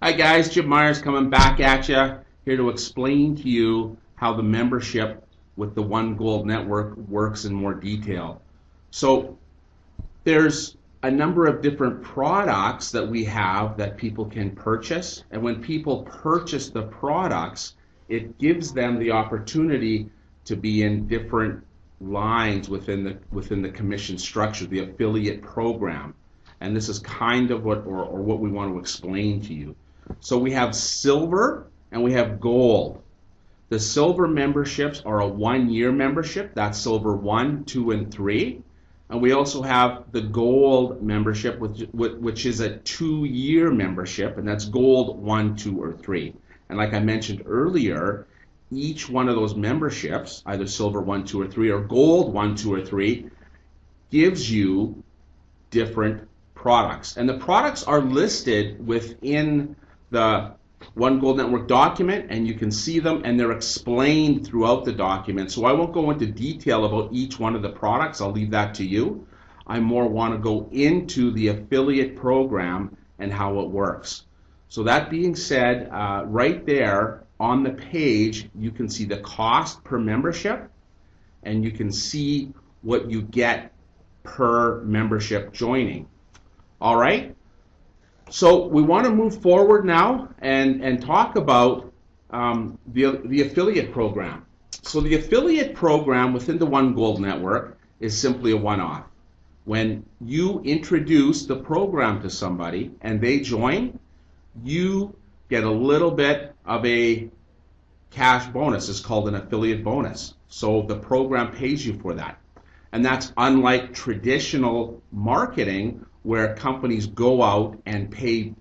Hi guys, Jim Myers coming back at you here to explain to you how the membership with the One Gold Network works in more detail. So there's a number of different products that we have that people can purchase, and when people purchase the products, it gives them the opportunity to be in different lines within the commission structure, the affiliate program. And this is kind of what we want to explain to you. So we have silver and we have gold. The silver memberships are a 1-year membership. That's silver 1, 2, and 3. And we also have the gold membership, which is a 2-year membership, and that's gold 1, 2, or 3. And like I mentioned earlier, each one of those memberships, either silver 1, 2, or 3, or gold 1, 2, or 3, gives you different products. And the products are listed within the One Gold Network document, and you can see them, and they're explained throughout the document. So I won't go into detail about each one of the products. I'll leave that to you. I more want to go into the affiliate program and how it works. So that being said, right there on the page, you can see the cost per membership, and you can see what you get per membership joining. All right? So we want to move forward now and talk about the affiliate program. So the affiliate program within the One Gold Network is simply a one-off. When you introduce the program to somebody and they join, you get a little bit of a cash bonus. It's called an affiliate bonus. So the program pays you for that. And that's unlike traditional marketing, where companies go out and pay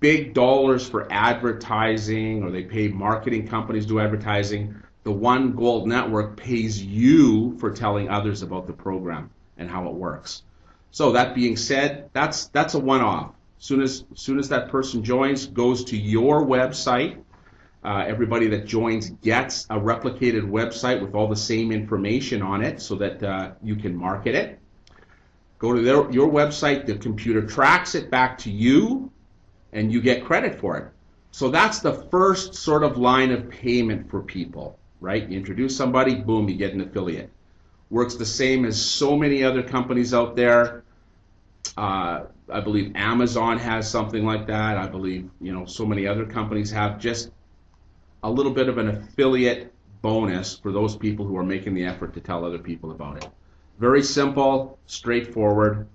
big dollars for advertising, or they pay marketing companies to do advertising. The One Gold Network pays you for telling others about the program and how it works. So that being said, that's a one-off. Soon as that person joins, goes to your website. Everybody that joins gets a replicated website with all the same information on it so that you can market it. Go to your website, the computer tracks it back to you, and you get credit for it. So that's the first sort of line of payment for people, right? You introduce somebody, boom, you get an affiliate. Works the same as so many other companies out there. I believe Amazon has something like that. I believe, so many other companies have just a little bit of an affiliate bonus for those people who are making the effort to tell other people about it. Very simple, straightforward,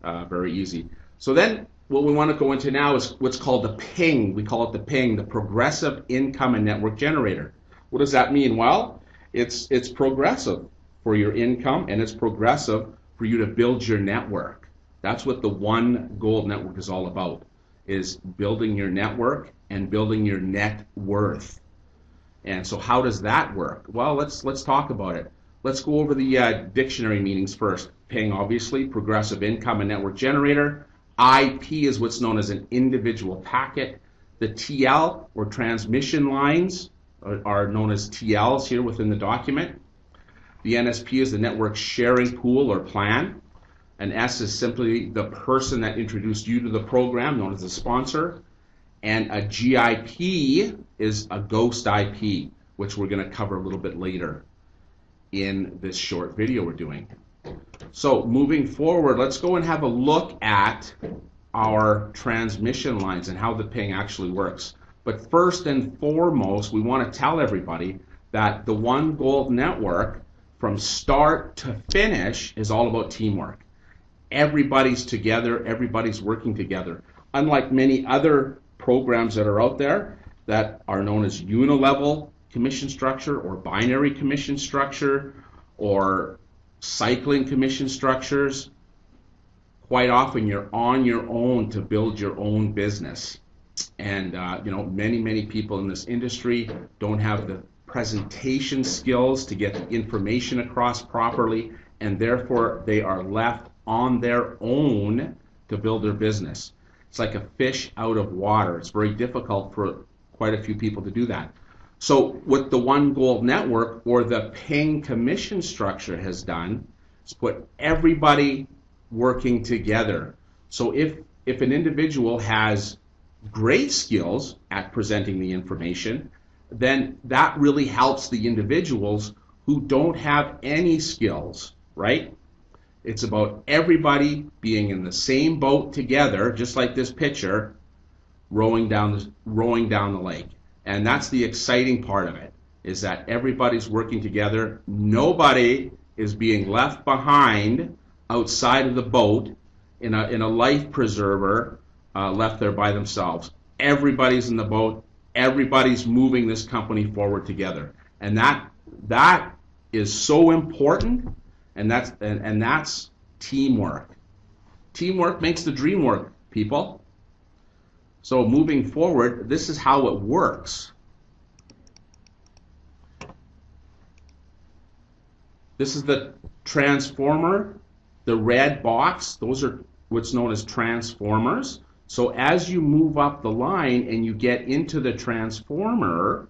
very easy. So then what we want to go into now is what's called the PING. We call it the PING, the Progressive Income and Network Generator. What does that mean? Well, it's progressive for your income, and it's progressive for you to build your network. That's what the One Gold Network is all about, is building your network and building your net worth. And so how does that work? Well, let's talk about it. Let's go over the dictionary meanings first. PING, obviously, Progressive Income and Network Generator. IP is what's known as an individual packet. The TL, or transmission lines, are known as TLs here within the document. The NSP is the network sharing pool or plan. An S is simply the person that introduced you to the program, known as a sponsor. And a GIP is a ghost IP, which we're going to cover a little bit later in this short video we're doing. So moving forward, let's go and have a look at our transmission lines and how the PING actually works. But first and foremost, we want to tell everybody that the One Gold Network, from start to finish, is all about teamwork. Everybody's together, everybody's working together. Unlike many other programs that are out there that are known as unilevel commission structure or binary commission structure or cycling commission structures, quite often you're on your own to build your own business. And many people in this industry don't have the presentation skills to get the information across properly, and therefore they are left on their own to build their business. It's like a fish out of water. It's very difficult for quite a few people to do that. So what the One Gold Network, or the PING commission structure, has done is put everybody working together. So if an individual has great skills at presenting the information, then that really helps the individuals who don't have any skills, right? It's about everybody being in the same boat together, just like this picture, rowing down the lake. And that's the exciting part of it, is that everybody's working together. Nobody is being left behind outside of the boat in a life preserver, left there by themselves. Everybody's in the boat. Everybody's moving this company forward together, and that is so important. And that's teamwork. Teamwork makes the dream work, people. So moving forward, this is how it works. This is the transformer, the red box. Those are what's known as transformers. So as you move up the line and you get into the transformer,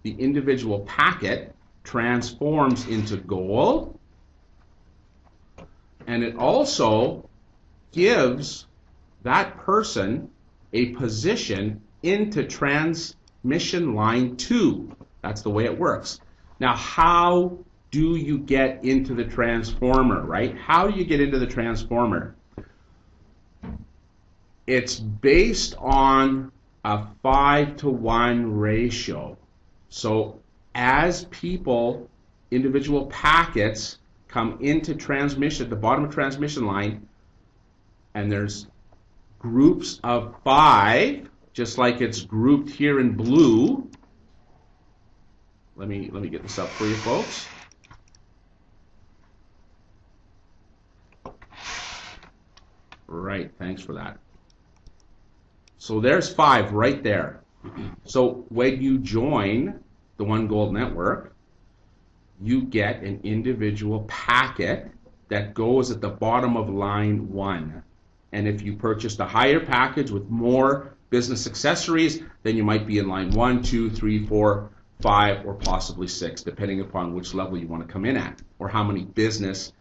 the individual packet transforms into gold. And it also gives that person a position into transmission line 2. That's the way it works. Now, how do you get into the transformer, right? How do you get into the transformer? It's based on a 5-to-1 ratio. So as people, individual packets, come into transmission at the bottom of transmission line, and there's groups of 5, just like it's grouped here in blue. Let me get this up for you folks. Right, thanks for that. So there's 5 right there. So when you join the One Gold Network, you get an individual packet that goes at the bottom of line 1. And if you purchased a higher package with more business accessories, then you might be in line 1, 2, 3, 4, 5, or possibly 6, depending upon which level you want to come in at, or how many business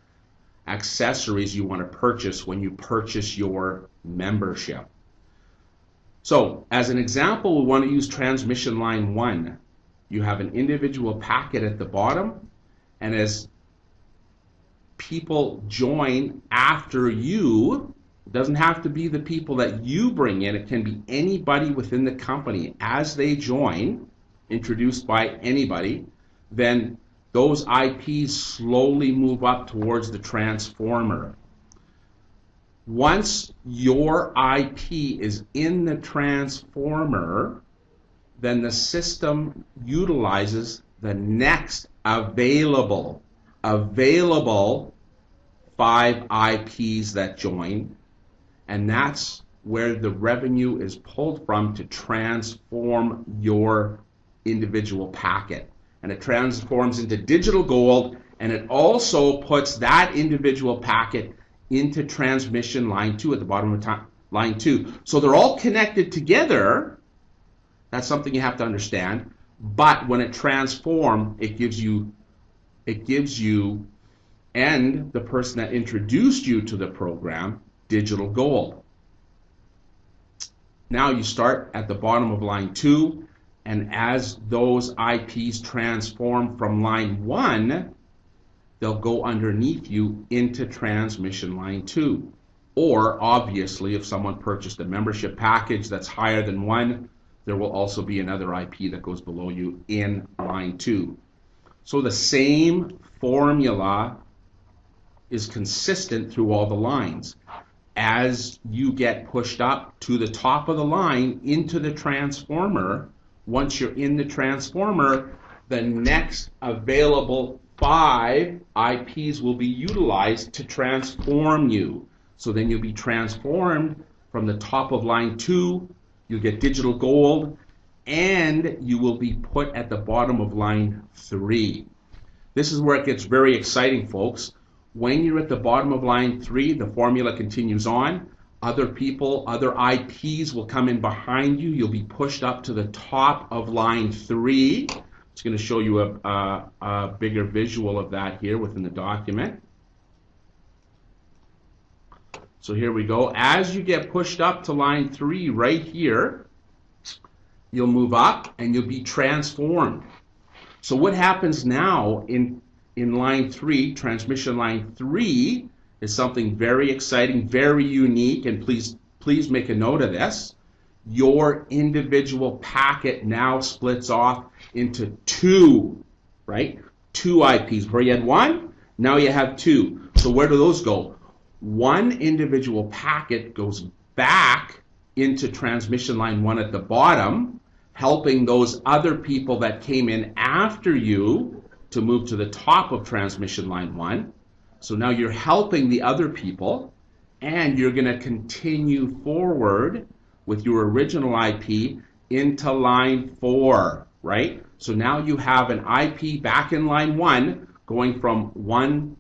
accessories you want to purchase when you purchase your membership. So, as an example, we want to use transmission line 1. You have an individual packet at the bottom, and as people join after you, it doesn't have to be the people that you bring in, it can be anybody within the company. As they join, introduced by anybody, then those IPs slowly move up towards the transformer. Once your IP is in the transformer, then the system utilizes the next available 5 IPs that join, and that's where the revenue is pulled from to transform your individual packet. And it transforms into digital gold, and it also puts that individual packet into transmission line 2 at the bottom of line 2. So they're all connected together. That's something you have to understand. But when it transforms, it gives you and the person that introduced you to the program digital gold. Now you start at the bottom of line 2, and as those IPs transform from line 1, they'll go underneath you into transmission line 2. Or obviously, if someone purchased a membership package that's higher than 1, there will also be another IP that goes below you in line 2. So the same formula is consistent through all the lines. As you get pushed up to the top of the line into the transformer, once you're in the transformer, the next available 5 IPs will be utilized to transform you. So then you'll be transformed from the top of line 2, you'll get digital gold, and you will be put at the bottom of line 3. This is where it gets very exciting, folks. When you're at the bottom of line 3, the formula continues on. Other people, other IPs will come in behind you. You'll be pushed up to the top of line 3. It's going to show you a bigger visual of that here within the document. So here we go. As you get pushed up to line 3 right here, you'll move up and you'll be transformed. So what happens now in line 3, transmission line 3, is something very exciting, very unique, and please make a note of this. Your individual packet now splits off into 2, right? 2 IPs. Where you had 1, now you have 2. So where do those go? One individual packet goes back into transmission line 1 at the bottom, helping those other people that came in after you to move to the top of transmission line 1. So now you're helping the other people, and you're going to continue forward with your original IP into line 4, right? So now you have an IP back in line 1 going from 1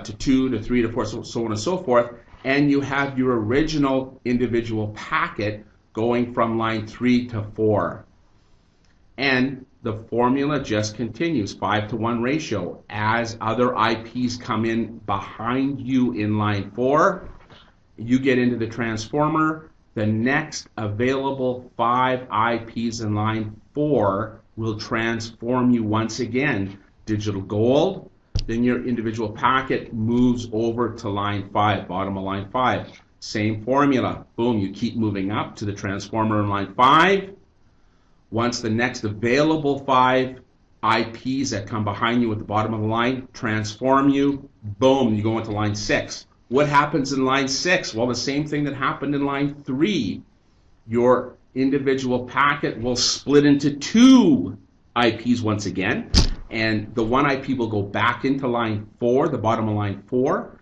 to 2 to 3 to 4, so on and so forth, and you have your original individual packet going from line 3 to 4. And the formula just continues, 5-to-1 ratio. As other IPs come in behind you in line 4, you get into the transformer. The next available 5 IPs in line 4 will transform you once again. Digital gold, then your individual packet moves over to line 5, bottom of line 5. Same formula. Boom, you keep moving up to the transformer in line 5. Once the next available 5 IPs that come behind you at the bottom of the line transform you, boom, you go into line 6. What happens in line 6? Well, the same thing that happened in line 3. Your individual packet will split into 2 IPs once again, and the 1 IP will go back into line 4, the bottom of line 4,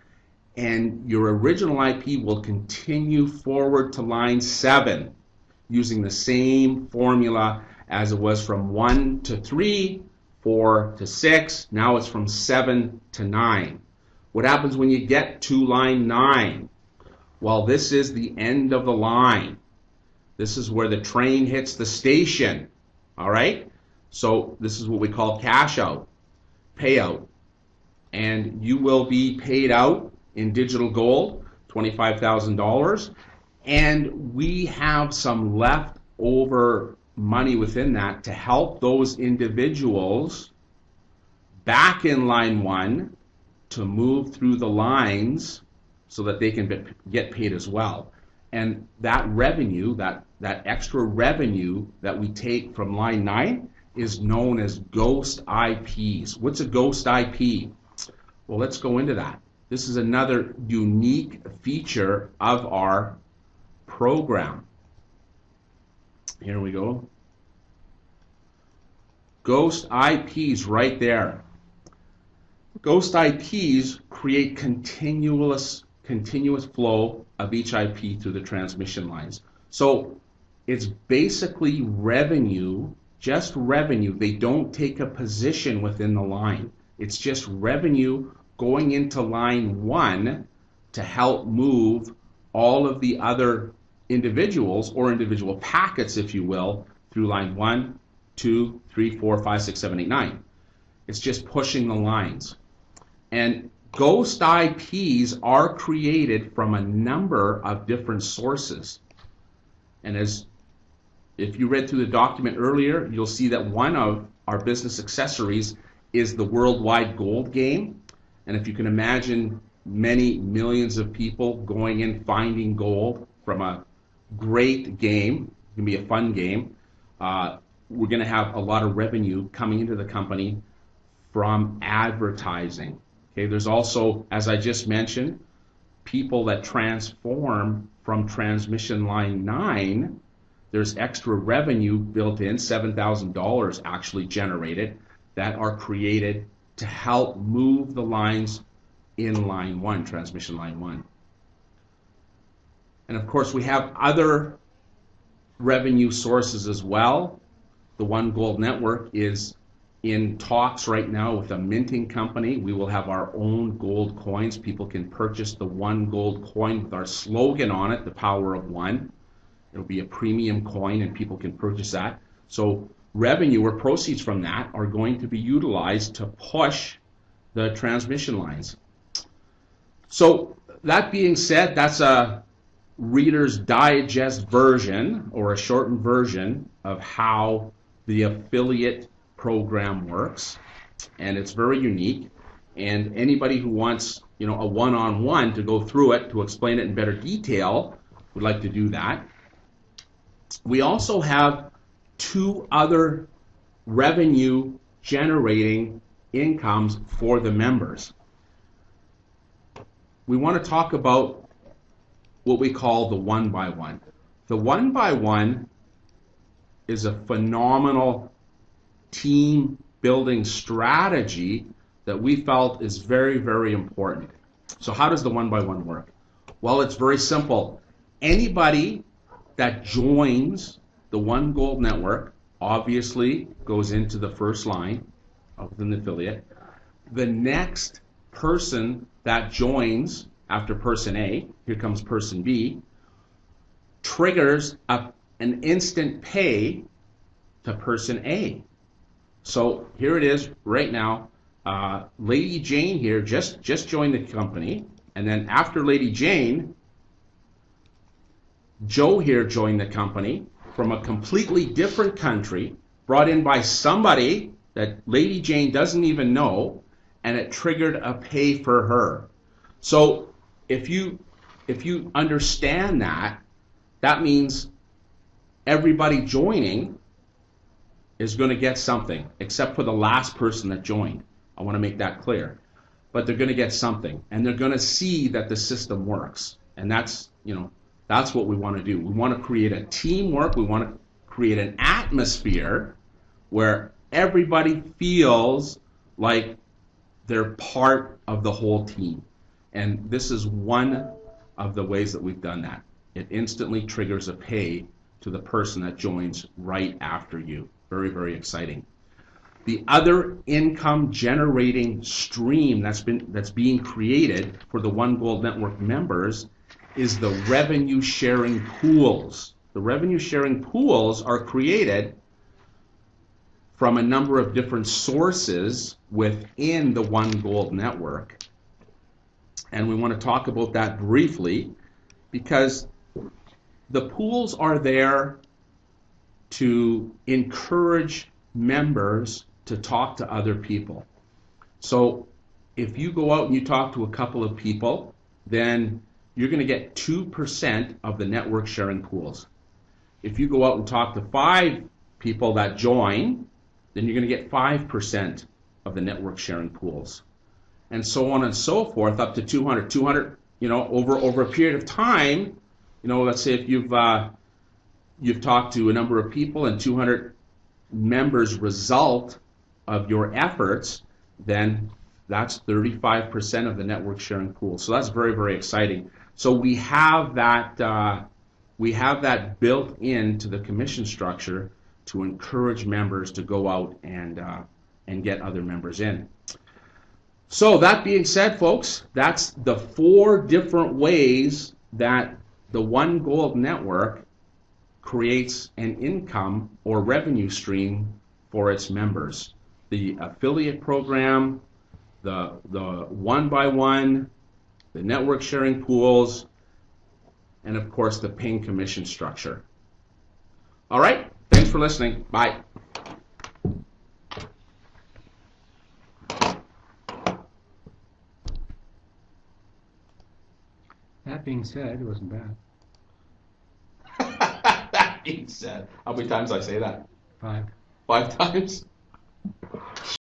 and your original IP will continue forward to line 7. Using the same formula as it was from 1 to 3, 4 to 6, now it's from 7 to 9. What happens when you get to line 9? Well, this is the end of the line. This is where the train hits the station, all right? So this is what we call cash out, payout. And you will be paid out in digital gold, $25,000. And we have some leftover money within that to help those individuals back in line 1 to move through the lines so that they can get paid as well. And that revenue, that extra revenue that we take from line 9 is known as ghost IPs. What's a ghost IP? Well, let's go into that. This is another unique feature of our program. Here we go. Ghost IPs right there. Ghost IPs create continuous flow of each IP through the transmission lines. So it's basically revenue, just revenue. They don't take a position within the line. It's just revenue going into line 1 to help move all of the other individuals or individual packets, if you will, through line 1, 2, 3, 4, 5, 6, 7, 8, 9. It's just pushing the lines. And ghost IPs are created from a number of different sources. And if you read through the document earlier, you'll see that one of our business accessories is the worldwide gold game. And if you can imagine many millions of people going in finding gold from a great game, it can be a fun game, we're going to have a lot of revenue coming into the company from advertising. Okay, there's also, as I just mentioned, people that transform from transmission line 9. There's extra revenue built in, $7,000 actually generated, that are created to help move the lines in line 1, transmission line 1. And of course, we have other revenue sources as well. The One Gold Network is in talks right now with a minting company. We will have our own gold coins. People can purchase the One Gold coin with our slogan on it, the power of one. It'll be a premium coin and people can purchase that. So revenue or proceeds from that are going to be utilized to push the transmission lines. So that being said, that's a Reader's Digest version or a shortened version of how the affiliate program works, and it's very unique. And anybody who wants, a one-on-one to go through it to explain it in better detail would like to do that. We also have 2 other revenue generating incomes for the members. We want to talk about what we call the 1-by-1. The 1-by-1 is a phenomenal team building strategy that we felt is very, very important. So how does the 1-by-1 work? Well, it's very simple. Anybody that joins the One Gold Network obviously goes into the first line of an affiliate. The next person that joins after person A, here comes person B, triggers an instant pay to person A. So here it is right now. Lady Jane here just joined the company, and then after Lady Jane, Joe here joined the company from a completely different country, brought in by somebody that Lady Jane doesn't even know, and it triggered a pay for her. So if you understand that, that means everybody joining is going to get something, except for the last person that joined. I want to make that clear. But they're going to get something, and they're going to see that the system works. And that's what we want to do. We want to create a teamwork. We want to create an atmosphere where everybody feels like they're part of the whole team. And this is one of the ways that we've done that. It instantly triggers a pay to the person that joins right after you. Very, very exciting. The other income generating stream that's being created for the One Gold Network members is the revenue sharing pools. The revenue sharing pools are created from a number of different sources within the One Gold Network. And we want to talk about that briefly because the pools are there to encourage members to talk to other people. So if you go out and you talk to a couple of people, then you're going to get 2% of the network sharing pools. If you go out and talk to 5 people that join, then you're going to get 5% of the network sharing pools. And so on and so forth, up to 200. 200, over a period of time, let's say if you've talked to a number of people and 200 members result of your efforts, then that's 35% of the network sharing pool. So that's very, very exciting. So we have that built into the commission structure to encourage members to go out and get other members in. So that being said, folks, that's the 4 different ways that the One Gold Network creates an income or revenue stream for its members. The affiliate program, the 1-by-1, the network sharing pools, and of course the paying commission structure. All right, thanks for listening. Bye. That being said, it wasn't bad. That being said, how many times did I say that? 5. 5 times?